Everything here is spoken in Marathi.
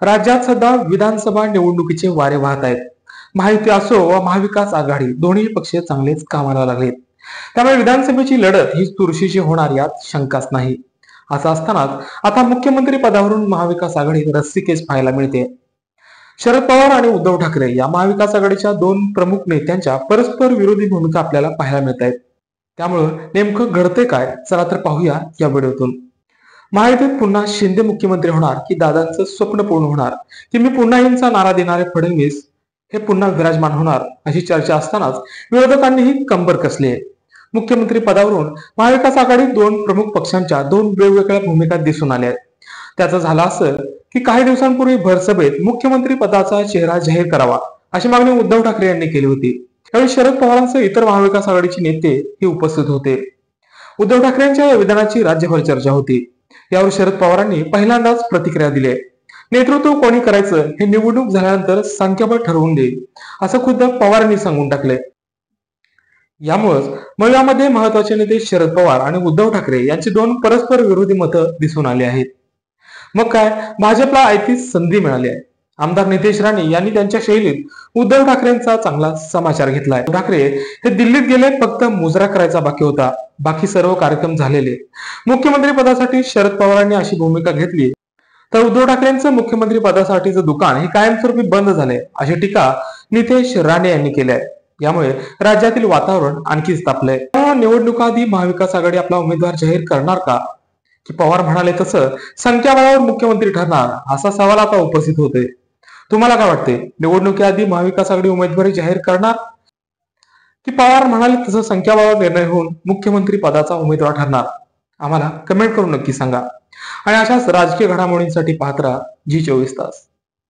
राज्यात सध्या विधानसभा निवडणुकीचे वारे वाहत आहेत. महायुती असो व महाविकास आघाडी दोन्ही पक्ष चांगलेच कामाला लागलेत. त्यामुळे विधानसभेची लढत ही चुरशीची होणार यात शंकाच नाही. असं असतानाच आता मुख्यमंत्री पदावरून महाविकास आघाडीत रस्सीखेच पाहायला मिळते. शरद पवार आणि उद्धव ठाकरे या महाविकास आघाडीच्या दोन प्रमुख नेत्यांच्या परस्पर विरोधी भूमिका आपल्याला पाहायला मिळत आहेत. त्यामुळं नेमकं घडते काय, चला तर पाहूया या व्हिडिओतून. महायुतीत पुन्हा शिंदे मुख्यमंत्री होणार की दादांचं स्वप्न पूर्ण होणार, की मी पुन्हा यांचा नारा देणारे फडणवीस हे पुन्हा विराजमान होणार, अशी चर्चा असतानाच विरोधकांनीही कंबर कसली आहे. मुख्यमंत्री पदावरून महाविकास आघाडीत दोन प्रमुख पक्षांच्या दोन वेगवेगळ्या भूमिका दिसून आल्या आहेत. त्याचं झालं असं की काही दिवसांपूर्वी भरसभेत मुख्यमंत्री पदाचा चेहरा जाहीर करावा अशी मागणी उद्धव ठाकरे यांनी केली होती. यावेळी शरद पवारांसह इतर महाविकास आघाडीचे नेते हे उपस्थित होते. उद्धव ठाकरेंच्या या विधानाची राज्यभर चर्चा होती. यावर शरद पवारांनी पहिल्यांदाच प्रतिक्रिया दिली. नेतृत्व कोणी करायचं हे निवडणूक झाल्यानंतर संख्याबळ ठरवून देईल असं खुद्द पवारांनी सांगून टाकले. यामुळेच मग महत्वाचे नेते शरद पवार आणि उद्धव ठाकरे यांची दोन परस्पर विरोधी मतं दिसून आली आहेत. मग काय, भाजपला आयतीच संधी मिळाली आहे. आमदार नितेश राणे यांनी त्यांच्या शैलीत उद्धव ठाकरेंचा चांगला समाचार घेतलाय. ठाकरे हे दिल्लीत गेले, फक्त मुजरा करायचा बाकी होता, बाकी सर्व कार्यक्रम झालेले. मुख्यमंत्री पदासाठी शरद पवारांनी अशी भूमिका घेतली तर उद्धव ठाकरेंचं मुख्यमंत्री पदासाठीचं दुकान हे कायमस्वरूपी बंद झाले, अशी टीका नितेश राणे यांनी केली आहे. यामुळे राज्यातील वातावरण आणखीच तापलंय. निवडणुकाआधी महाविकास आघाडी आपला उमेदवार जाहीर करणार का, की पवार म्हणाले तसं संख्याबळावर मुख्यमंत्री ठरणार, असा सवाल आता उपस्थित होतोय. तुम्हाला काय वाटते, निवडणुकीआधी महाविकास आघाडी उमेदवारी जाहीर करणार की पवार म्हणाले तसं संख्याबळावर निर्णय होऊन मुख्यमंत्री पदाचा उमेदवार ठरणार? आम्हाला कमेंट करून नक्की सांगा. आणि अशाच राजकीय घडामोडींसाठी पाहत राहा G24 तास.